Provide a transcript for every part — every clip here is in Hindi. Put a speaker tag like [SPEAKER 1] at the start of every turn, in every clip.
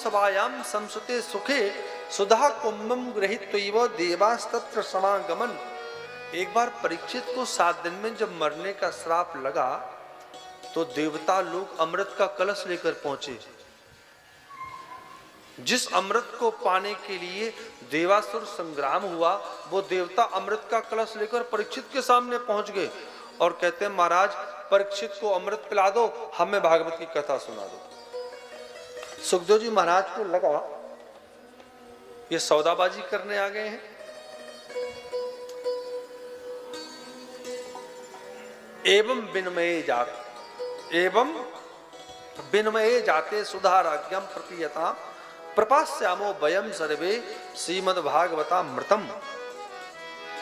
[SPEAKER 1] सभायाम संसुते सुखे सुधा कुंभम गृहीत्वैव देवास्तत्र समागमन। एक बार परीक्षित को 7 दिन में जब मरने का श्राप लगा तो देवता लोग अमृत का कलश लेकर पहुंचे। जिस अमृत को पाने के लिए देवासुर संग्राम हुआ, वो देवता अमृत का कलश लेकर परीक्षित के सामने पहुंच गए और कहते हैं, महाराज परीक्षित को अमृत पिला दो, हमें भागवत की कथा सुना दो। सुखदेव जी महाराज को लगा ये सौदाबाजी करने आ गए हैं। एवं विनमये जाते सुधाराज्ञम प्रतीयता प्रपास्यामो वयम सर्वे श्रीमद्भागवतामृतम।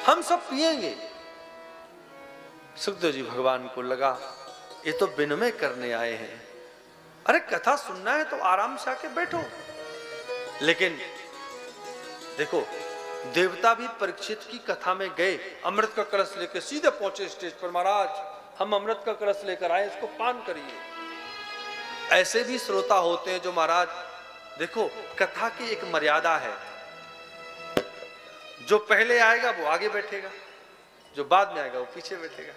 [SPEAKER 1] हम सब पिएंगे। सुखदेव जी भगवान को लगा ये तो विनमय करने आए हैं, अरे कथा सुनना है तो आराम से आके बैठो। लेकिन देखो देवता भी परीक्षित की कथा में गए, अमृत का कलश लेकर सीधे पहुंचे स्टेज पर, महाराज हम अमृत का कलश लेकर आए, इसको पान करिए। ऐसे भी श्रोता होते हैं जो महाराज देखो कथा की एक मर्यादा है, जो पहले आएगा वो आगे बैठेगा, जो बाद में आएगा वो पीछे बैठेगा।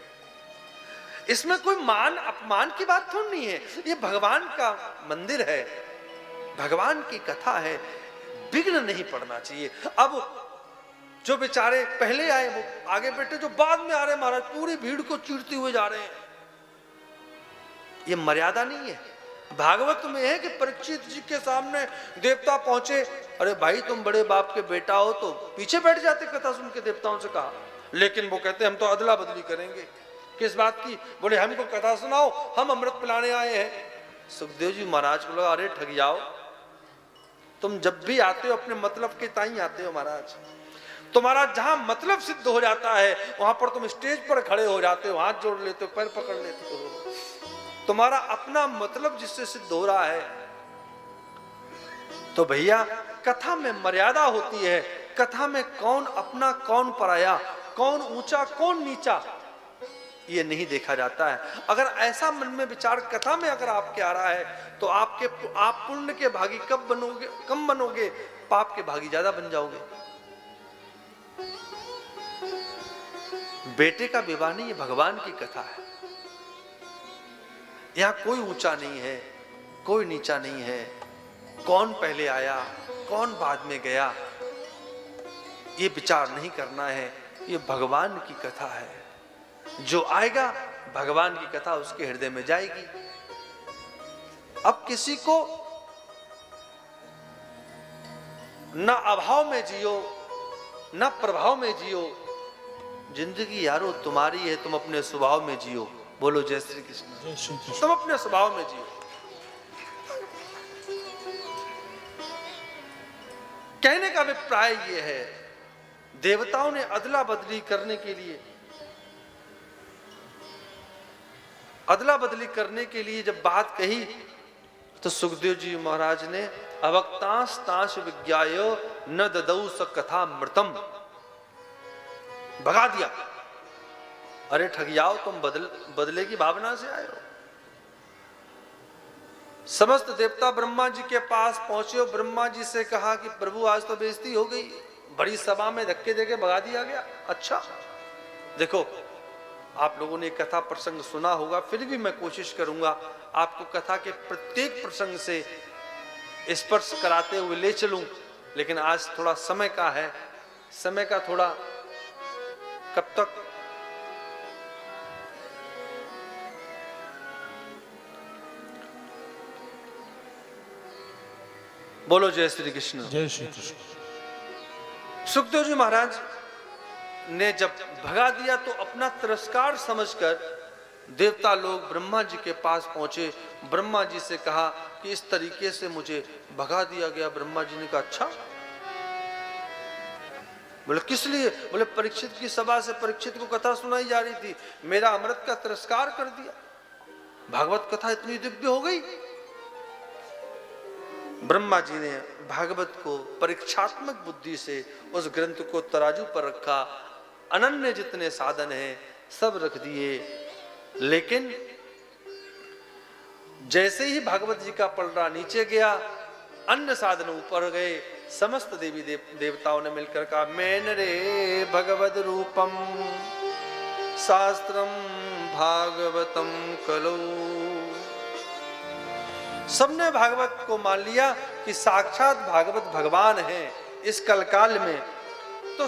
[SPEAKER 1] इसमें कोई मान अपमान की बात थोड़ी नहीं है, ये भगवान का मंदिर है, भगवान की कथा है, विघ्न नहीं पड़ना चाहिए। अब जो बेचारे पहले आए वो आगे बैठे, जो बाद में आ रहे महाराज पूरी भीड़ को चीरते हुए जा रहे हैं, ये मर्यादा नहीं है। भागवत में है कि परीक्षित जी के सामने देवता पहुंचे, अरे भाई तुम बड़े बाप के बेटा हो तो पीछे बैठ जाते कथा सुन के, देवताओं से कहा। लेकिन वो कहते हम तो अदला बदली करेंगे। किस बात की? बोले हमको कथा सुनाओ, हम अमृत पिलाने आए हैं। सुखदेव जी महाराज को लगा अरे ठग जाओ, तुम जब भी आते हो अपने मतलब के ताई आते हो महाराज। तुम्हारा जहां मतलब सिद्ध हो जाता है वहां पर तुम स्टेज पर खड़े हो जाते हो, हाथ जोड़ लेते हो, पैर पकड़ लेते हो। तुम्हारा अपना मतलब जिससे सिद्ध हो रहा है। तो भैया कथा में मर्यादा होती है। कथा में कौन अपना कौन पराया, कौन ऊंचा कौन नीचा, ये नहीं देखा जाता है। अगर ऐसा मन में विचार कथा में अगर आपके आ रहा है तो आप पुण्य के भागी कब बनोगे, कम बनोगे, पाप के भागी ज्यादा बन जाओगे। बेटे का विवाह नहीं, ये भगवान की कथा है। यहां कोई ऊंचा नहीं है, कोई नीचा नहीं है, कौन पहले आया कौन बाद में गया, ये विचार नहीं करना है। ये भगवान की कथा है, जो आएगा भगवान की कथा उसके हृदय में जाएगी। अब किसी को न अभाव में जियो न प्रभाव में जियो, जिंदगी यारो तुम्हारी है, तुम अपने स्वभाव में जियो। बोलो जय श्री कृष्ण। तुम अपने स्वभाव में जियो। कहने का अभिप्राय यह है, देवताओं ने अदला बदली करने के लिए जब बात कही तो सुखदेव जी महाराज ने अवक्तांश तांश विज्ञायो न ददौ स कथा मृतम, भगा दिया। अरे ठगियाओ, तुम बदले की भावना से आए हो। समस्त देवता ब्रह्मा जी के पास पहुंचे और ब्रह्मा जी से कहा कि प्रभु आज तो बेइज्जती हो गई, बड़ी सभा में धक्के देके भगा दिया गया। अच्छा देखो आप लोगों ने कथा प्रसंग सुना होगा, फिर भी मैं कोशिश करूंगा आपको कथा के प्रत्येक प्रसंग से स्पर्श कराते हुए ले चलूं। लेकिन आज थोड़ा समय का है, समय का थोड़ा कब तक बोलो जय श्री कृष्ण।
[SPEAKER 2] जय श्री कृष्ण।
[SPEAKER 1] सुखदेव जी महाराज ने जब भगा दिया तो अपना तिरस्कार समझकर देवता लोग ब्रह्मा जी के पास पहुंचे। ब्रह्मा जी से कहा कि इस तरीके से मुझे भगा दिया गया। ब्रह्मा जी ने कहा अच्छा, बोले किस लिए? बोले परीक्षित की सभा से परीक्षित को कथा सुनाई जा रही थी, मेरा अमृत का तिरस्कार कर दिया, भागवत कथा इतनी दिव्य हो गई। ब्रह्मा जी ने भागवत को परीक्षात्मक बुद्धि से उस ग्रंथ को तराजू पर रखा, अनन्य जितने साधन हैं सब रख दिए। लेकिन जैसे ही भागवत जी का पलड़ा नीचे गया अन्न साधन ऊपर गए। समस्त देवी देवताओं ने मिलकर कहा, मेन रे भगवद रूपम शास्त्रम भागवतम कलो। सबने भागवत को मान लिया कि साक्षात भागवत भगवान हैं इस कलकाल में। तो